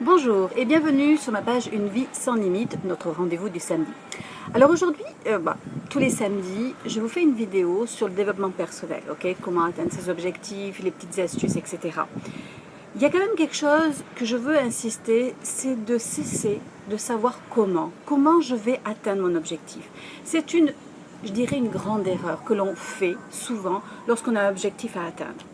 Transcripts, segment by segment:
Bonjour et bienvenue sur ma page Une vie sans limite, notre rendez-vous du samedi. Alors aujourd'hui, tous les samedis, je vous fais une vidéo sur le développement personnel, ok? Comment atteindre ses objectifs, les petites astuces, etc. Il y a quand même quelque chose que je veux insister, c'est de cesser de savoir comment je vais atteindre mon objectif. C'est je dirais une grande erreur que l'on fait souvent lorsqu'on a un objectif à atteindre.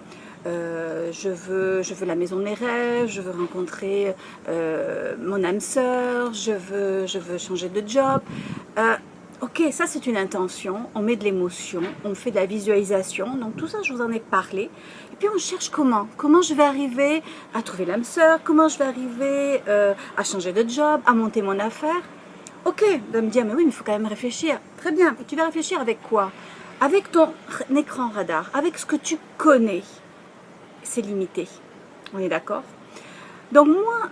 Je veux la maison de mes rêves, je veux rencontrer mon âme sœur, je veux changer de job. Ok, ça c'est une intention, on met de l'émotion, on fait de la visualisation, donc tout ça je vous en ai parlé. Et puis on cherche comment je vais arriver à trouver l'âme sœur, comment je vais arriver à changer de job, à monter mon affaire. Ok, de me dire, mais oui, mais il faut quand même réfléchir. Très bien, tu vas réfléchir avec quoi? Avec ton écran radar, avec ce que tu connais. C'est limité. On est d'accord? Donc moi,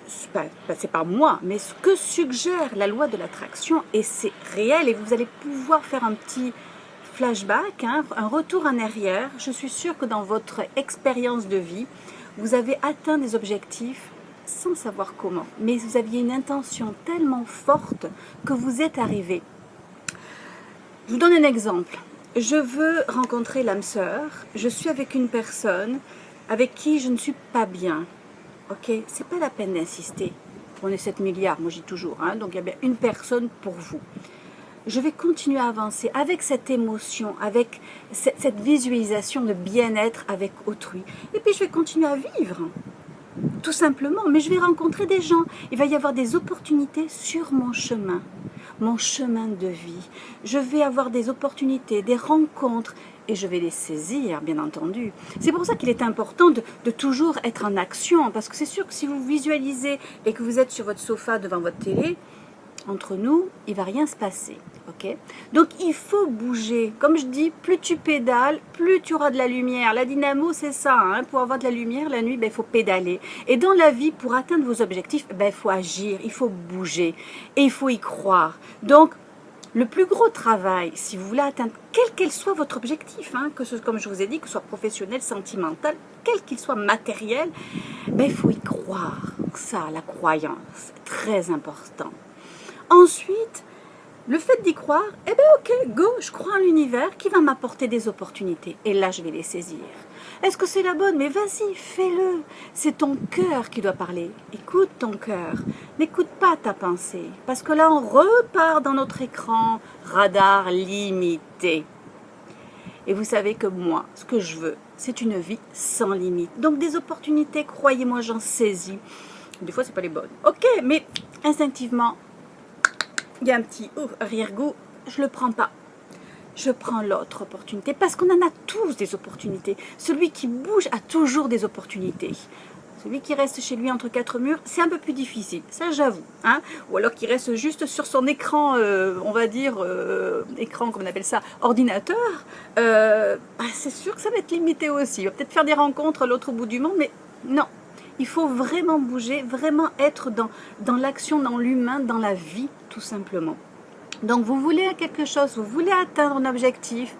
c'est pas moi, mais ce que suggère la loi de l'attraction, et c'est réel, et vous allez pouvoir faire un petit flashback, un retour en arrière. Je suis sûre que dans votre expérience de vie, vous avez atteint des objectifs sans savoir comment, mais vous aviez une intention tellement forte que vous êtes arrivé. Je vous donne un exemple. Je veux rencontrer l'âme sœur, je suis avec une personne avec qui je ne suis pas bien. Ok, c'est pas la peine d'insister. On est 7 milliards, moi je dis toujours, donc il y a bien une personne pour vous. Je vais continuer à avancer avec cette émotion, avec cette visualisation de bien-être avec autrui. Et puis je vais continuer à vivre, tout simplement. Mais je vais rencontrer des gens. Il va y avoir des opportunités sur mon chemin de vie. Je vais avoir des opportunités, des rencontres, et je vais les saisir, bien entendu. C'est pour ça qu'il est important de toujours être en action, parce que c'est sûr que si vous visualisez et que vous êtes sur votre sofa devant votre télé, entre nous, il ne va rien se passer. Okay? Donc il faut bouger. Comme je dis, plus tu pédales, plus tu auras de la lumière. La dynamo, c'est ça. Pour avoir de la lumière, la nuit, il faut pédaler. Et dans la vie, pour atteindre vos objectifs, il faut agir, il faut bouger. Et il faut y croire. Donc, le plus gros travail, si vous voulez atteindre, quel qu'elle soit votre objectif, comme je vous ai dit, que ce soit professionnel, sentimental, quel qu'il soit matériel, il faut y croire. Ça, la croyance, c'est très important. Ensuite, le fait d'y croire, ok, go, je crois en l'univers qui va m'apporter des opportunités. Et là, je vais les saisir. Est-ce que c'est la bonne? Mais vas-y, fais-le. C'est ton cœur qui doit parler. Écoute ton cœur. N'écoute pas ta pensée. Parce que là, on repart dans notre écran radar limité. Et vous savez que moi, ce que je veux, c'est une vie sans limite. Donc des opportunités, croyez-moi, j'en saisis. Des fois, c'est pas les bonnes. Ok, mais instinctivement, il y a un petit arrière-goût, je le prends pas. Je prends l'autre opportunité parce qu'on en a tous des opportunités. Celui qui bouge a toujours des opportunités. Celui qui reste chez lui entre quatre murs, c'est un peu plus difficile, ça j'avoue. Ou alors qui reste juste sur son écran, on va dire, écran, comme on appelle ça, ordinateur, c'est sûr que ça va être limité aussi. Il va peut-être faire des rencontres à l'autre bout du monde, mais non. Il faut vraiment bouger, vraiment être dans l'action, dans l'humain, dans la vie, tout simplement. Donc, vous voulez quelque chose, vous voulez atteindre un objectif,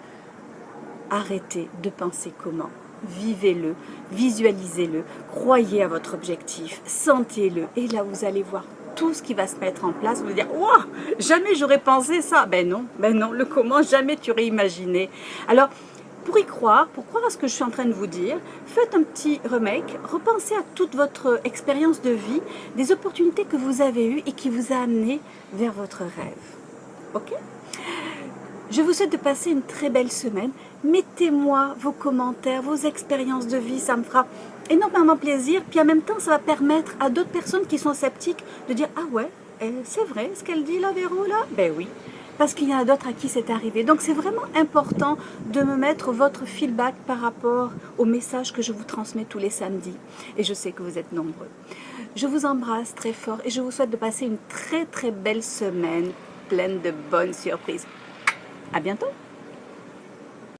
arrêtez de penser comment. Vivez-le, visualisez-le, croyez à votre objectif, sentez-le. Et là, vous allez voir tout ce qui va se mettre en place. Vous allez dire, wow, jamais j'aurais pensé ça. Ben non, le comment, jamais tu aurais imaginé. Alors, pour y croire, pour croire à ce que je suis en train de vous dire, faites un petit remake, repensez à toute votre expérience de vie, des opportunités que vous avez eues et qui vous a amené vers votre rêve. Ok? Je vous souhaite de passer une très belle semaine. Mettez-moi vos commentaires, vos expériences de vie, ça me fera énormément plaisir. Puis en même temps, ça va permettre à d'autres personnes qui sont sceptiques de dire « Ah ouais, c'est vrai ce qu'elle dit là, Véro, là ?» Ben oui. Parce qu'il y en a d'autres à qui c'est arrivé. Donc c'est vraiment important de me mettre votre feedback par rapport au message que je vous transmets tous les samedis. Et je sais que vous êtes nombreux. Je vous embrasse très fort et je vous souhaite de passer une très très belle semaine pleine de bonnes surprises. À bientôt!